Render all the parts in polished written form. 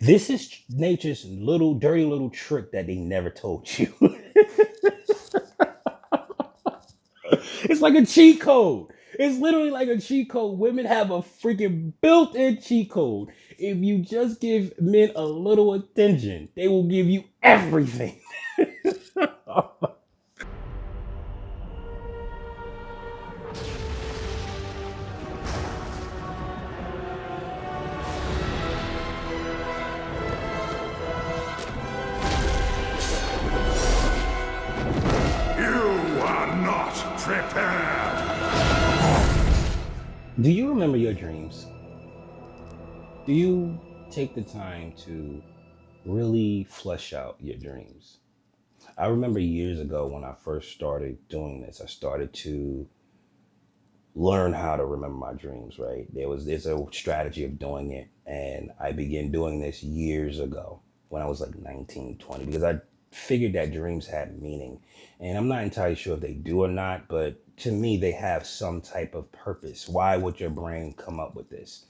This is nature's little dirty little trick that they never told you. It's like a cheat code. It's literally like a cheat code. Women have a freaking built-in cheat code. If you just give men a little attention, they will give you everything. You are not prepared! Do you remember your dreams? Do you take the time to really flesh out your dreams? I remember years ago when I first started doing this, I started to learn how to remember my dreams, right? There's a strategy of doing it. And I began doing this years ago when I was like 19, 20, because I figured that dreams had meaning. And I'm not entirely sure if they do or not, but to me, they have some type of purpose. Why would your brain come up with this?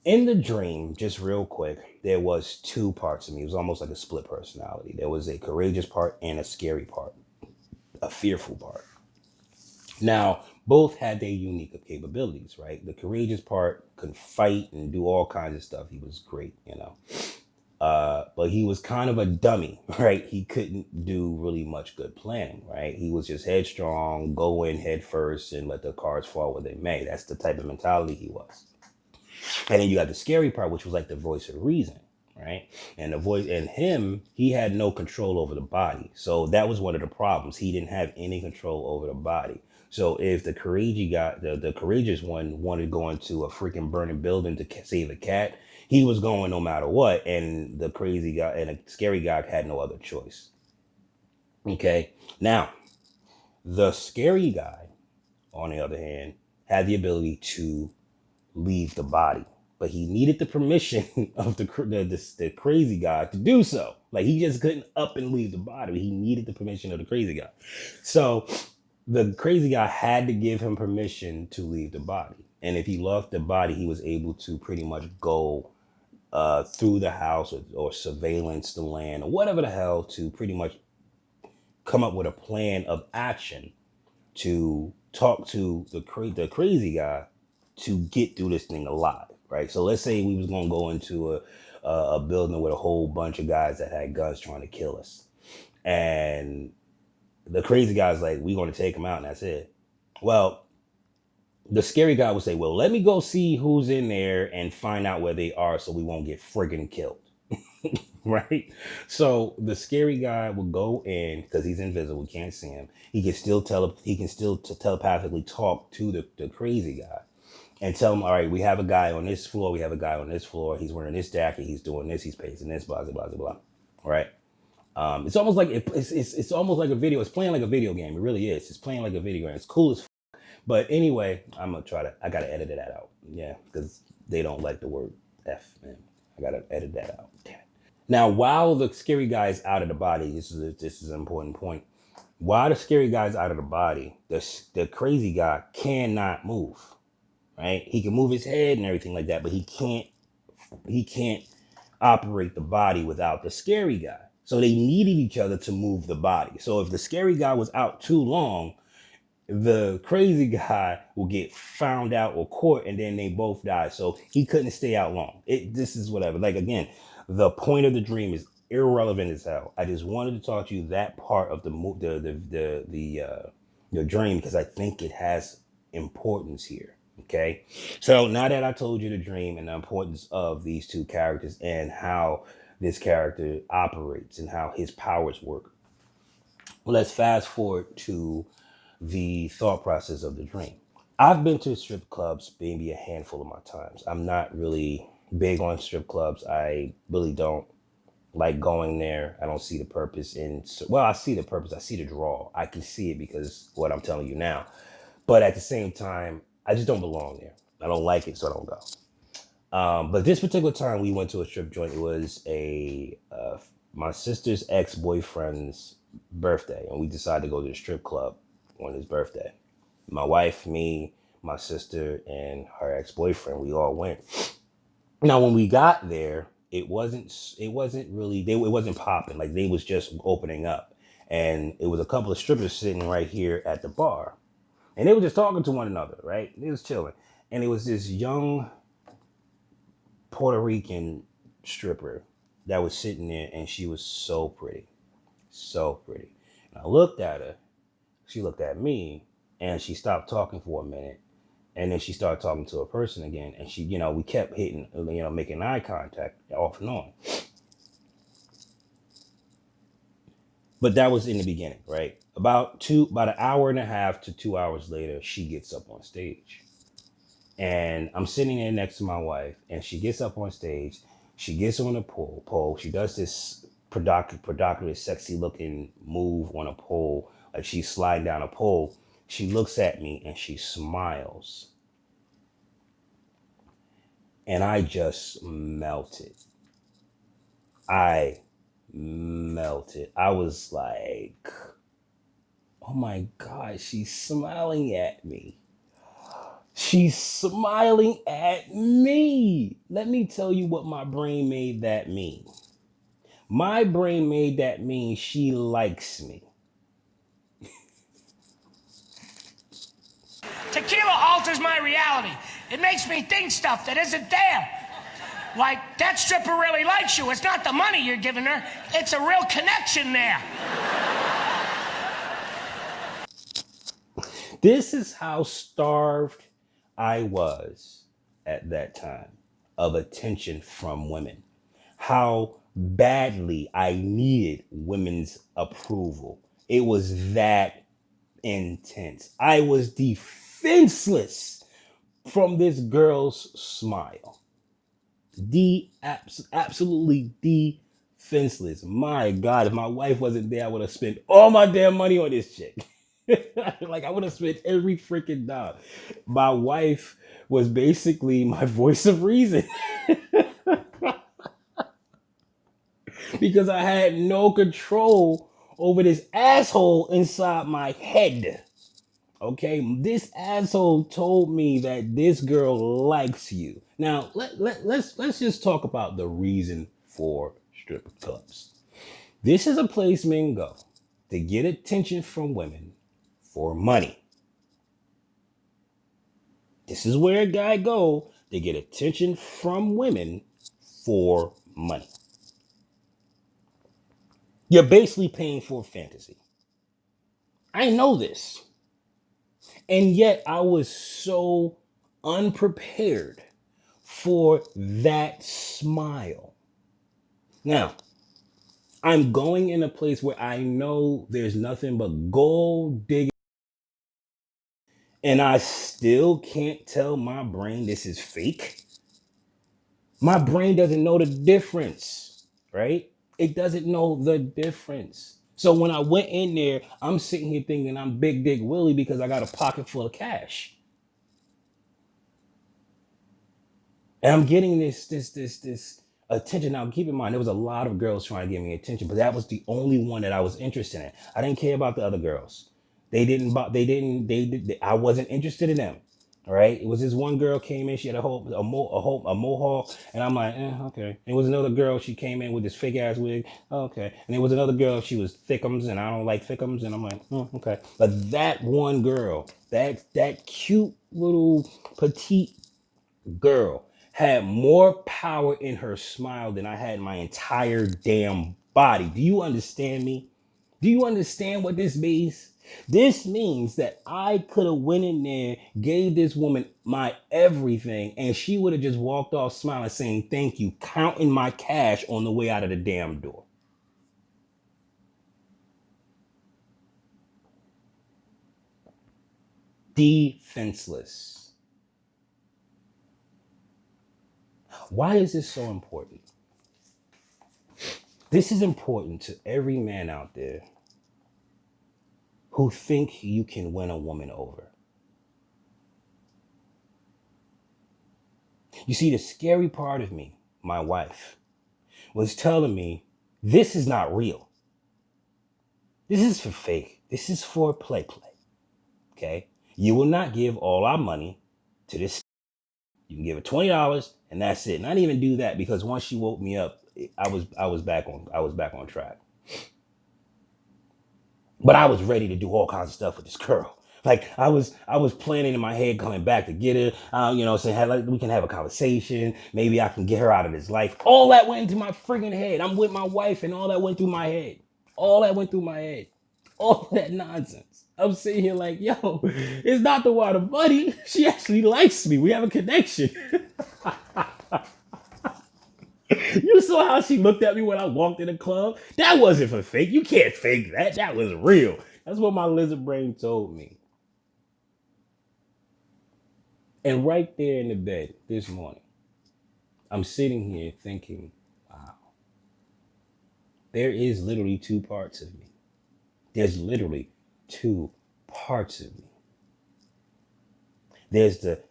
In the dream, just real quick, there was two parts of me. It was almost like a split personality. There was a courageous part and a scary part, a fearful part. Now, both had their unique capabilities, right? The courageous part could fight and do all kinds of stuff. He was great, you know. But he was kind of a dummy, right? He couldn't do really much good planning, right? He was just headstrong, go in head first and let the cards fall where they may. That's the type of mentality he was. And then you got the scary part, which was like the voice of reason, right? And the voice and him, he had no control over the body. So that was one of the problems. He didn't have any control over the body. So if the courageous guy, the courageous one wanted to go into a freaking burning building to save a cat, he was going no matter what. And the crazy guy and the scary guy had no other choice. Okay. Now, the scary guy, on the other hand, had the ability to leave the body, but he needed the permission of the crazy guy to do so. Like he just couldn't up and leave the body. He needed the permission of the crazy guy. So the crazy guy had to give him permission to leave the body. And if he left the body, he was able to pretty much go through the house or surveillance the land or whatever the hell to pretty much come up with a plan of action to talk to the crazy guy to get through this thing alive, right? So let's say we was gonna go into a building with a whole bunch of guys that had guns trying to kill us, and the crazy guy's like, "We gonna take them out, and that's it." Well, the scary guy would say, "Well, let me go see who's in there and find out where they are, so we won't get friggin' killed." Right? So the scary guy will go in because he's invisible, we can't see him. He can still telepathically talk to the crazy guy and tell him, all right, we have a guy on this floor, we have a guy on this floor, he's wearing this jacket, he's doing this, he's pacing this, blah blah blah blah. Right? It's almost like it's almost like a video. It's playing like a video game. It really is. It's playing like a video game. It's cool as. But anyway, I'm gonna try to. I gotta edit that out. Yeah, because they don't like the word f. Man, I gotta edit that out. Damn it. Now, while the scary guy is out of the body, this is an important point. While the scary guy's out of the body, the crazy guy cannot move. Right? He can move his head and everything like that, but he can't operate the body without the scary guy. So they needed each other to move the body. So if the scary guy was out too long, the crazy guy will get found out or caught and then they both die. So he couldn't stay out long. This is whatever. Like again, the point of the dream is irrelevant as hell. I just wanted to talk to you that part of the dream because I think it has importance here. Okay. So now that I told you the dream and the importance of these two characters and how this character operates and how his powers work, let's fast forward to the thought process of the dream. I've been to strip clubs maybe a handful of my times. I'm not really big on strip clubs. I really don't like going there. I don't see the purpose in, well, I see the purpose. I see the draw. I can see it because what I'm telling you now. But at the same time, I just don't belong there. I don't like it, so I don't go. But this particular time we went to a strip joint. It was a my sister's ex-boyfriend's birthday, and we decided to go to the strip club on his birthday. My wife, me, my sister, and her ex-boyfriend, we all went. Now, when we got there, it wasn't really it wasn't popping. Like they was just opening up, and it was a couple of strippers sitting right here at the bar, and they were just talking to one another, right? They was chilling, and it was this young Puerto Rican stripper that was sitting there, and she was so pretty, so pretty. And I looked at her, she looked at me, and she stopped talking for a minute, and then she started talking to a person again, and she, we kept hitting, making eye contact off and on. But that was in the beginning, right? About an hour and a half to 2 hours later, she gets up on stage. And I'm sitting there next to my wife, and she gets up on stage. She gets on a pole. She does this provocative, sexy looking move on a pole, like she's sliding down a pole. She looks at me and she smiles. And I just melted. I melted. I was like, oh my God, she's smiling at me. She's smiling at me. Let me tell you what my brain made that mean. My brain made that mean she likes me. Tequila alters my reality. It makes me think stuff that isn't there. Like, that stripper really likes you. It's not the money you're giving her. It's a real connection there. This is how starved I was at that time of attention from women. How badly I needed women's approval. It was that intense. I was defenseless from this girl's smile. Absolutely defenseless. My God, if my wife wasn't there, I would have spent all my damn money on this chick. Like I would have spent every freaking dime. My wife was basically my voice of reason. Because I had no control over this asshole inside my head. Okay, this asshole told me that this girl likes you. Now let's just talk about the reason for strip clubs. This is a place men go to get attention from women for money. This is where a guy go to get attention from women for money. You're basically paying for a fantasy. I know this. And yet I was so unprepared for that smile. Now, I'm going in a place where I know there's nothing but gold digging, and I still can't tell my brain this is fake. My brain doesn't know the difference, right? It doesn't know the difference. So when I went in there, I'm sitting here thinking I'm Big Dick Willie because I got a pocket full of cash. And I'm getting this attention. Now, keep in mind, there was a lot of girls trying to give me attention, but that was the only one that I was interested in. I didn't care about the other girls. I wasn't interested in them. All right. It was this one girl came in. She had a mohawk, and I'm like, okay. And it was another girl. She came in with this fake ass wig. Okay. And there was another girl. She was thickums, and I don't like thickums. And I'm like, okay. But that one girl, that cute little petite girl, had more power in her smile than I had in my entire damn body. Do you understand me? Do you understand what this means? This means that I could have went in there, gave this woman my everything, and she would have just walked off smiling, saying thank you, counting my cash on the way out of the damn door. Defenseless. Why is this so important? This is important to every man out there who think you can win a woman over. You see, the scary part of me, my wife, was telling me, this is not real. This is for fake. This is for play. Okay? You will not give all our money to this. You can give it $20 And that's it. And I didn't even do that because once she woke me up, I was back on track. But I was ready to do all kinds of stuff with this girl. Like I was planning in my head coming back to get her. Saying like, we can have a conversation. Maybe I can get her out of this life. All that went into my freaking head. I'm with my wife, and all that went through my head. All that went through my head. All that nonsense. I'm sitting here like, yo, it's not the water buddy. She actually likes me. We have a connection. You saw how she looked at me when I walked in the club? That wasn't for fake. You can't fake that. That was real. That's what my lizard brain told me. And right there in the bed this morning, I'm sitting here thinking, wow, there is literally two parts of me. There's literally two parts of me. There's the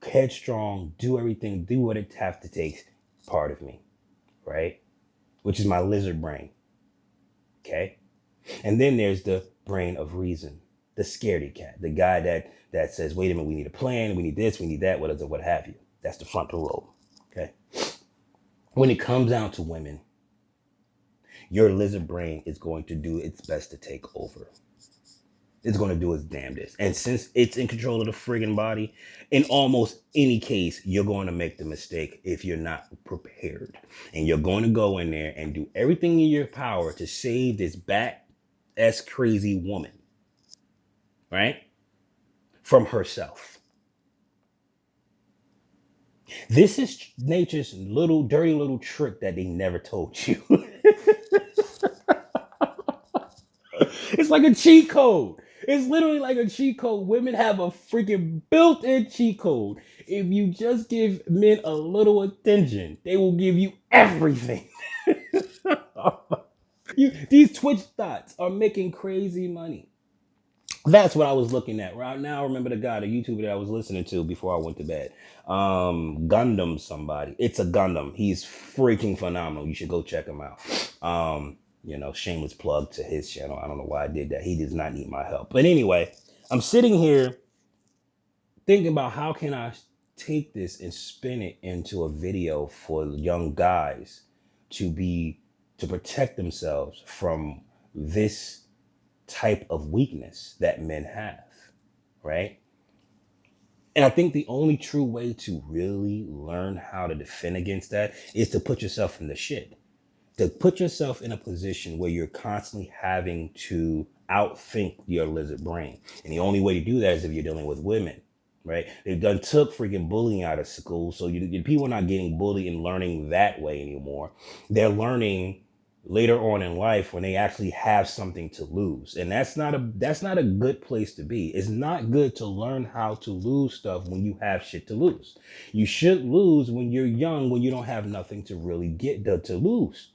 headstrong, do everything, do what it has to take part of me, right? Which is my lizard brain, okay? And then there's the brain of reason, the scaredy cat, the guy that says, wait a minute, we need a plan, we need this, we need that, what have you. That's the frontal lobe, okay? When it comes down to women, your lizard brain is going to do its best to take over. It's going to do its damnedest. And since it's in control of the friggin' body, in almost any case, you're going to make the mistake if you're not prepared. And you're going to go in there and do everything in your power to save this bat-ass crazy woman, right? From herself. This is nature's little dirty little trick that they never told you. It's like a cheat code. It's literally like a cheat code. Women have a freaking built-in cheat code. If you just give men a little attention, they will give you everything. These Twitch thoughts are making crazy money. That's what I was looking at. Right now, I remember the YouTuber that I was listening to before I went to bed. Gundam somebody. It's a Gundam. He's freaking phenomenal. You should go check him out. Shameless plug to his channel. I don't know why I did that. He does not need my help. But anyway, I'm sitting here thinking about how can I take this and spin it into a video for young guys to protect themselves from this type of weakness that men have, right? And I think the only true way to really learn how to defend against that is to put yourself in the shit. To put yourself in a position where you're constantly having to outthink your lizard brain. And the only way to do that is if you're dealing with women, right? They've done took freaking bullying out of school. So people are not getting bullied and learning that way anymore. They're learning later on in life when they actually have something to lose. And that's not a good place to be. It's not good to learn how to lose stuff when you have shit to lose. You should lose when you're young, when you don't have nothing to really get to lose.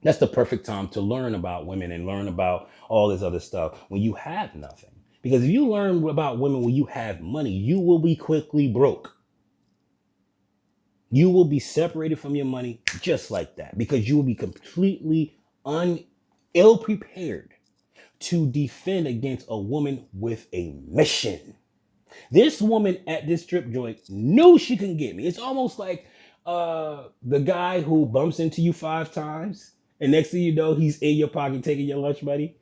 That's the perfect time to learn about women and learn about all this other stuff when you have nothing. Because if you learn about women when you have money, you will be quickly broke. You will be separated from your money just like that because you will be completely ill-prepared to defend against a woman with a mission. This woman at this strip joint knew she couldn't get me. It's almost like the guy who bumps into you 5 times. And next thing you know, he's in your pocket taking your lunch money.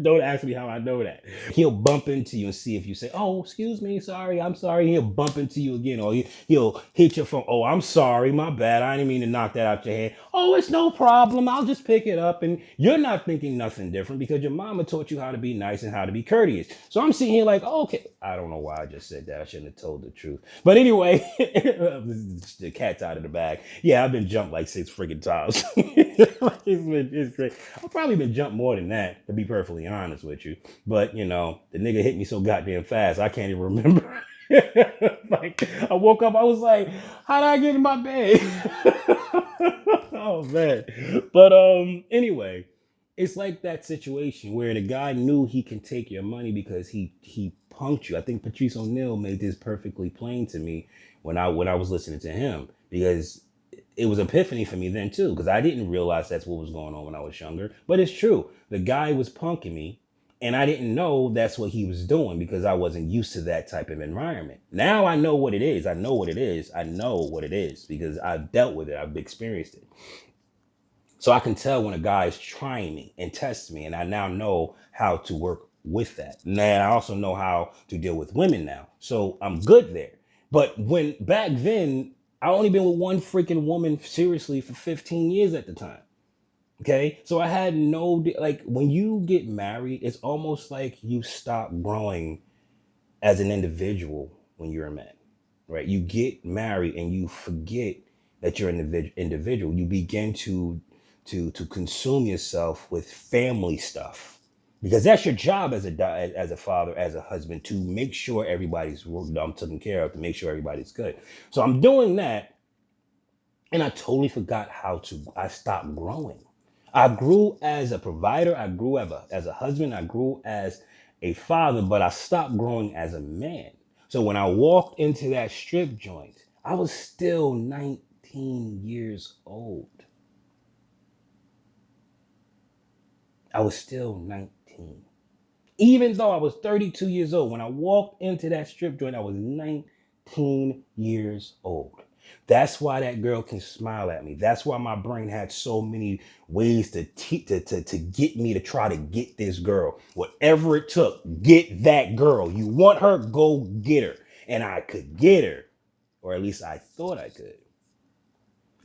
Don't ask me how I know that. He'll bump into you and see if you say, oh, excuse me, sorry, I'm sorry. He'll bump into you again. Or he'll hit your phone. Oh, I'm sorry, my bad. I didn't mean to knock that out your hand. Oh, it's no problem. I'll just pick it up. And you're not thinking nothing different because your mama taught you how to be nice and how to be courteous. So I'm sitting here like, oh, okay. I don't know why I just said that. I shouldn't have told the truth. But anyway, the cat's out of the bag. Yeah, I've been jumped like 6 freaking times. It's great. I've probably been jumped more than that, to be perfectly honest with you. But, the nigga hit me so goddamn fast, I can't even remember. Like, I woke up, I was like, how did I get in my bed? Oh, man. But anyway, it's like that situation where the guy knew he can take your money because he punked you. I think Patrice O'Neal made this perfectly plain to me when I was listening to him, because it was epiphany for me then too, because I didn't realize that's what was going on when I was younger. But it's true. The guy was punking me And I didn't know that's what he was doing because I wasn't used to that type of environment. Now I know what it is. I know what it is. I know what it is because I've dealt with it. I've experienced it. So I can tell when a guy is trying me and testing me, and I now know how to work with that. Now I also know how to deal with women now. So I'm good there. But when back then, I only been with one freaking woman seriously for 15 years at the time. Okay. So I had like when you get married, it's almost like you stop growing as an individual when you're a man, right? You get married and you forget that you're an individual. You begin to consume yourself with family stuff because that's your job as as a father, as a husband, to make sure everybody's taken care of, to make sure everybody's good. So I'm doing that, and I totally forgot how to. I stopped growing. I grew as a provider. I grew as a husband. I grew as a father, but I stopped growing as a man. So when I walked into that strip joint, I was still 19 years old. I was still 19. Even though I was 32 years old, when I walked into that strip joint, I was 19 years old. That's why that girl can smile at me. That's why my brain had so many ways to get me to try to get this girl. Whatever it took, get that girl. You want her, go get her. And I could get her, or at least I thought I could.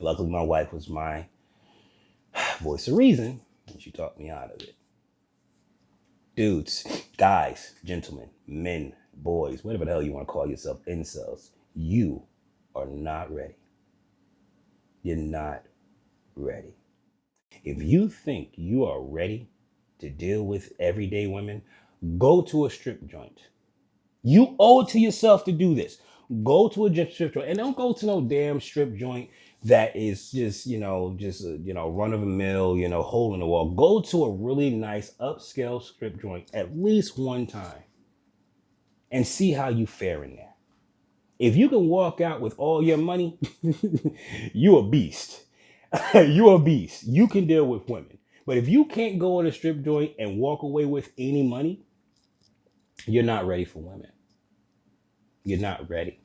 Luckily, my wife was my voice of reason, and she talked me out of it. Dudes, guys, gentlemen, men, boys, whatever the hell you want to call yourself, incels, you are not ready. You're not ready. If you think you are ready to deal with everyday women, go to a strip joint. You owe it to yourself to do this. Go to a strip joint, and don't go to no damn strip joint that is just, run of the mill, hole in the wall. Go to a really nice upscale strip joint at least one time and see how you fare in there. If you can walk out with all your money, you a beast. You a beast. You can deal with women. But if you can't go in a strip joint and walk away with any money, you're not ready for women. You're not ready.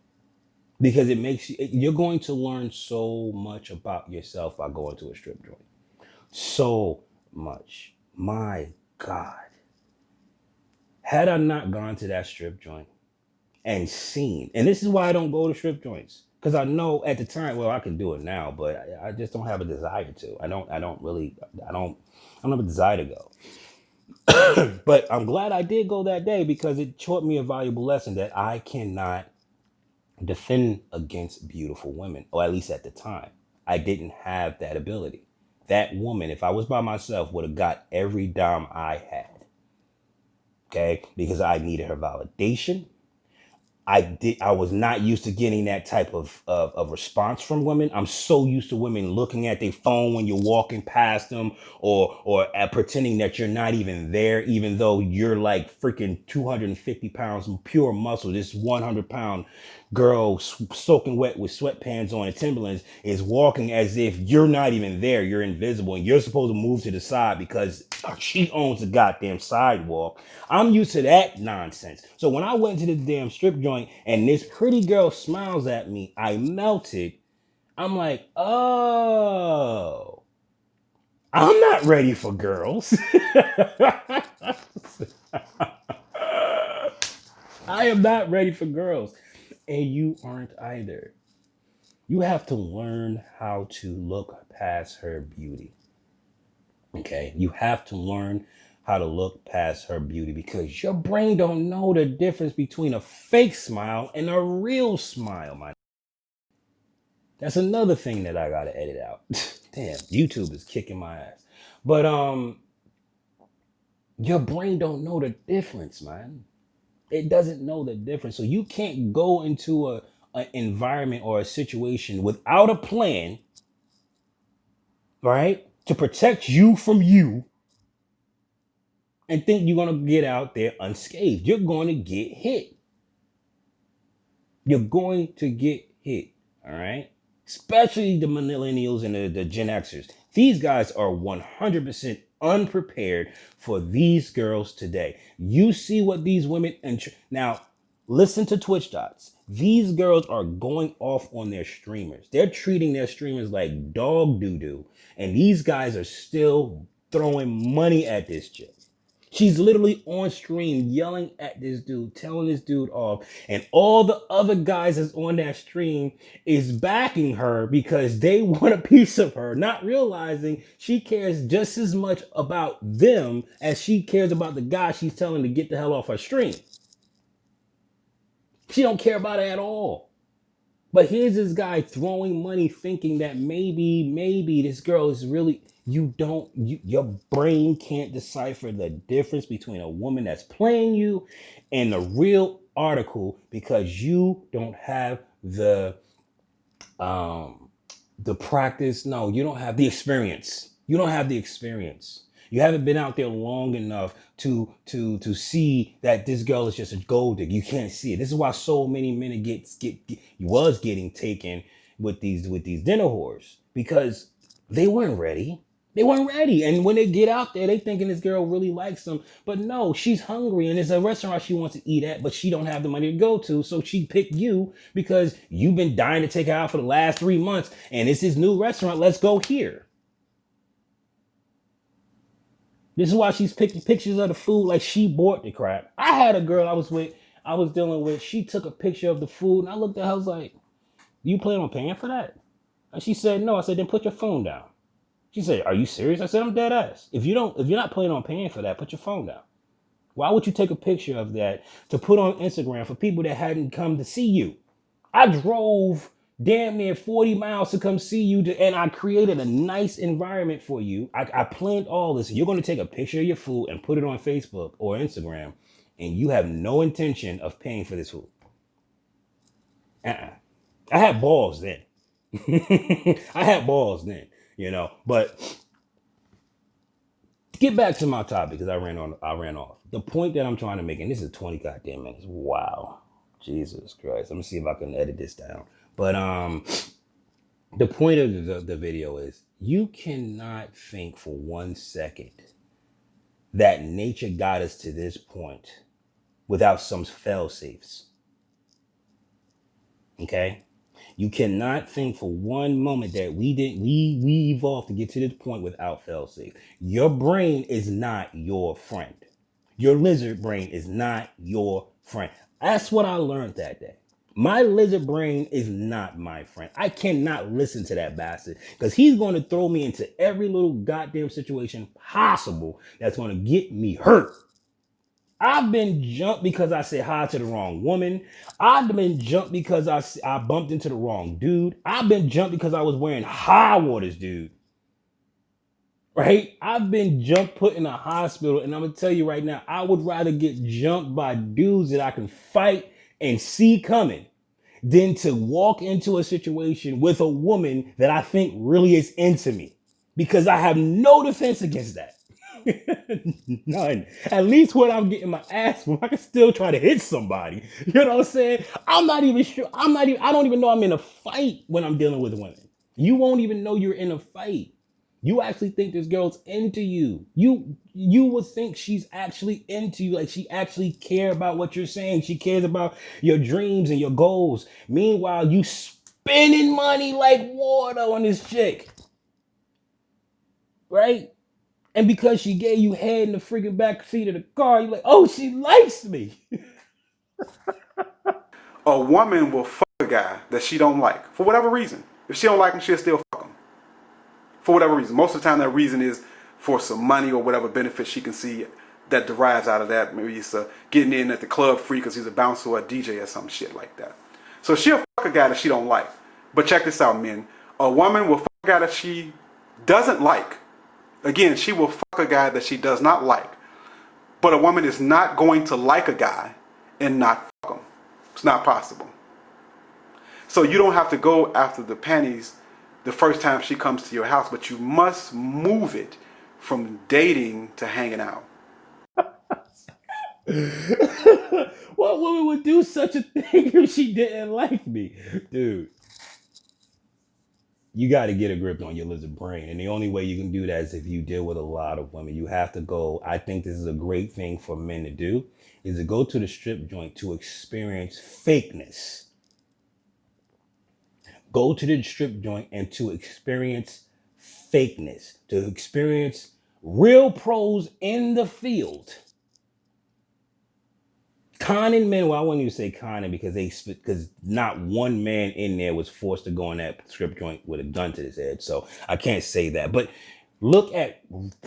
Because you're going to learn so much about yourself by going to a strip joint. So much. My God. Had I not gone to that strip joint and seen, and this is why I don't go to strip joints, because I know at the time, well, I can do it now, but I just don't have a desire to. I don't have a desire to go. But I'm glad I did go that day because it taught me a valuable lesson that I cannot defend against beautiful women, or at least at the time. I didn't have that ability. That woman, if I was by myself, would have got every dime I had. Okay? Because I needed her validation. I was not used to getting that type of response from women. I'm so used to women looking at their phone when you're walking past them, or pretending that you're not even there, even though you're like freaking 250 pounds of pure muscle. This 100-pound girl soaking wet with sweatpants on and Timberlands is walking as if you're not even there. You're invisible and you're supposed to move to the side because she owns the goddamn sidewalk. I'm used to that nonsense. So when I went to this damn strip joint and this pretty girl smiles at me, I melted. I'm like, oh, I'm not ready for girls. I am not ready for girls. And you aren't either. You have to learn how to look past her beauty. Okay? You have to learn how to look past her beauty because your brain don't know the difference between a fake smile and a real smile, man. That's another thing that I gotta edit out. Damn, YouTube is kicking my ass. But your brain don't know the difference, man. It doesn't know the difference. So you can't go into an environment or a situation without a plan, right? To protect you from you and think you're going to get out there unscathed. You're going to get hit. You're going to get hit. All right. especially the millennials and the Gen Xers. These guys are 100% unprepared for these girls today. You see what these women now listen to Twitch dots. These girls are going off on their streamers. They're treating their streamers like dog doo doo, and these guys are still throwing money at this chick. She's literally on stream yelling at this dude, telling this dude off, and all the other guys that's on that stream is backing her because they want a piece of her, not realizing she cares just as much about them as she cares about the guy she's telling to get the hell off her stream. She don't care about it at all. But here's this guy throwing money thinking that maybe this girl is really, your brain can't decipher the difference between a woman that's playing you and the real article because you don't have the practice. No, you don't have the experience. You don't have the experience. You haven't been out there long enough to see that this girl is just a gold digger. You can't see it. This is why so many men was getting taken with these dinner whores because they weren't ready. They weren't ready. And when they get out there, they thinking this girl really likes them. But no, she's hungry and there's a restaurant she wants to eat at, but she don't have the money to go to. So she picked you because you've been dying to take her out for the last 3 months. And it's this new restaurant. Let's go here. This is why she's picking pictures of the food like she bought the crap. I had a girl I was dealing with. She took a picture of the food and I looked at her, I was like, you plan on paying for that? And she said, no. I said, then put your phone down. She said, are you serious? I said, I'm dead ass. If you're not planning on paying for that, put your phone down. Why would you take a picture of that to put on Instagram for people that hadn't come to see you? I drove damn near 40 miles to come see you and I created a nice environment for you. I planned all this. You're going to take a picture of your food and put it on Facebook or Instagram and you have no intention of paying for this food. I had balls then. I had balls then, but get back to my topic because I ran off. The point that I'm trying to make, and this is 20 goddamn minutes. Wow. Jesus Christ. Let me see if I can edit this down. But the point of the video is you cannot think for 1 second that nature got us to this point without some fail safes. Okay? You cannot think for one moment that we evolved to get to this point without fail safe. Your brain is not your friend. Your lizard brain is not your friend. That's what I learned that day. My lizard brain is not my friend. I cannot listen to that bastard because he's going to throw me into every little goddamn situation possible that's going to get me hurt. I've been jumped because I said hi to the wrong woman. I've been jumped because I bumped into the wrong dude. I've been jumped because I was wearing high waters, dude. Right? I've been jumped, put in a hospital, and I'm going to tell you right now, I would rather get jumped by dudes that I can fight and see coming than to walk into a situation with a woman that I think really is into me because I have no defense against that. None. At least when I'm getting my ass whooped, I can still try to hit somebody. You know what I'm saying? I'm not even sure. I don't even know I'm in a fight when I'm dealing with women. You won't even know you're in a fight. You actually think this girl's into you. You would think she's actually into you, like she actually cares about what you're saying. She cares about your dreams and your goals. Meanwhile, you spending money like water on this chick. Right? And because she gave you head in the freaking back seat of the car, you're like, oh, she likes me. A woman will fuck a guy that she don't like for whatever reason. If she don't like him, she'll still fuck him. For whatever reason. Most of the time that reason is for some money or whatever benefit she can see that derives out of that. Maybe it's getting in at the club free because he's a bouncer or a DJ or some shit like that. So she'll fuck a guy that she don't like. But check this out, men. A woman will fuck a guy that she doesn't like. Again, she will fuck a guy that she does not like. But a woman is not going to like a guy and not fuck him. It's not possible. So you don't have to go after the panties the first time she comes to your house, but you must move it from dating to hanging out. What woman would do such a thing if she didn't like me? Dude. You got to get a grip on your lizard brain. And the only way you can do that is if you deal with a lot of women. You have to go. I think this is a great thing for men to do, is to go to the strip joint to experience fakeness. Go to the strip joint and to experience fakeness, to experience real pros in the field. Conning men, well, I wouldn't even say conning because not one man in there was forced to go in that strip joint with a gun to his head. So I can't say that. But look at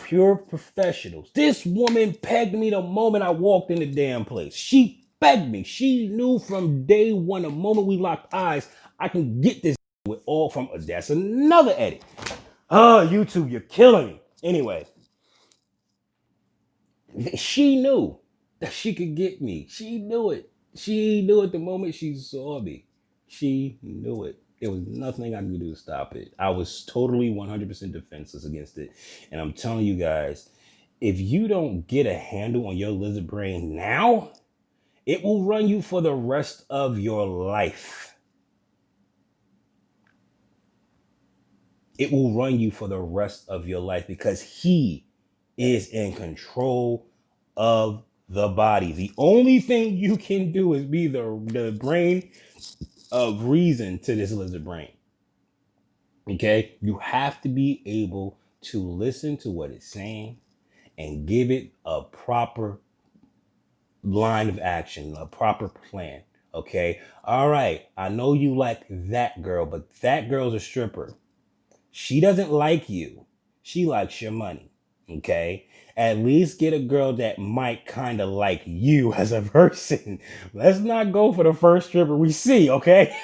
pure professionals. This woman pegged me the moment I walked in the damn place. She begged me. She knew from day one, the moment we locked eyes, I can get this with all from. That's another edit. Oh, YouTube, you're killing me. Anyway, she knew that she could get me. She knew it. She knew it the moment she saw me. She knew it. There was nothing I could do to stop it. I was totally 100% defenseless against it. And I'm telling you guys, if you don't get a handle on your lizard brain now, it will run you for the rest of your life. It will run you for the rest of your life because he is in control of the body. The only thing you can do is be the brain of reason to this lizard brain. Okay? You have to be able to listen to what it's saying and give it a proper line of action, a proper plan. Okay? All right. I know you like that girl, but that girl's a stripper. She doesn't like you. She likes your money. Okay? At least get a girl that might kind of like you as a person. Let's not go for the first stripper we see, okay?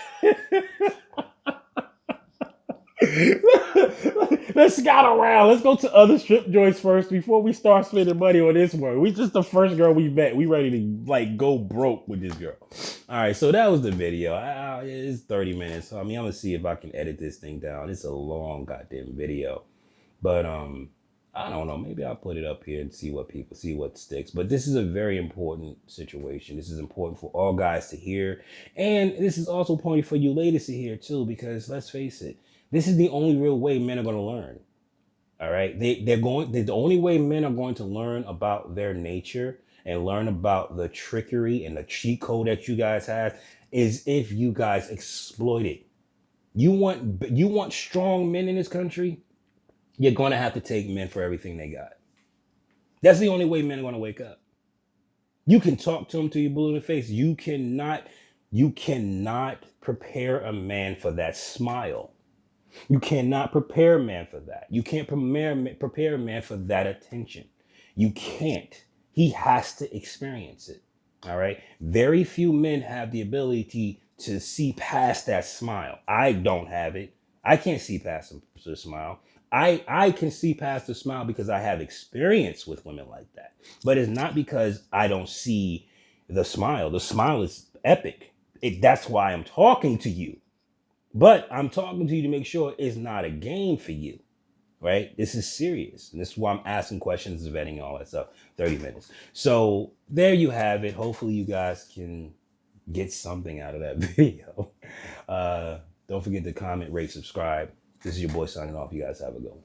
Let's scout around. Let's go to other strip joints first before we start spending money on this one. We just the first girl we met. We ready to like go broke with this girl. All right, so that was the video. It's 30 minutes. So, I mean, I'm gonna see if I can edit this thing down. It's a long goddamn video, but I don't know. Maybe I'll put it up here and see what sticks. But this is a very important situation. This is important for all guys to hear. And this is also important for you ladies to hear too, because let's face it, this is the only real way men are going to learn. All right. The only way men are going to learn about their nature and learn about the trickery and the cheat code that you guys have is if you guys exploit it. You want strong men in this country? You're going to have to take men for everything they got. That's the only way men are going to wake up. You can talk to them till you're blue in the face. You cannot prepare a man for that smile. You cannot prepare a man for that. You can't prepare a man for that attention. You can't. He has to experience it. All right. Very few men have the ability to see past that smile. I don't have it. I can't see past the smile. I can see past the smile because I have experience with women like that. But it's not because I don't see the smile. The smile is epic. That's why I'm talking to you. But I'm talking to you to make sure it's not a game for you, right? This is serious. And this is why I'm asking questions, vetting, all that stuff. 30 minutes. So there you have it. Hopefully you guys can get something out of that video. Don't forget to comment, rate, subscribe. This is your boy signing off. You guys have a good one.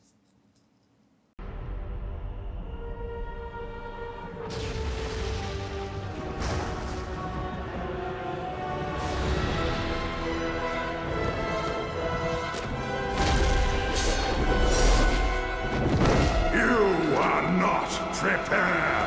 You are not prepared.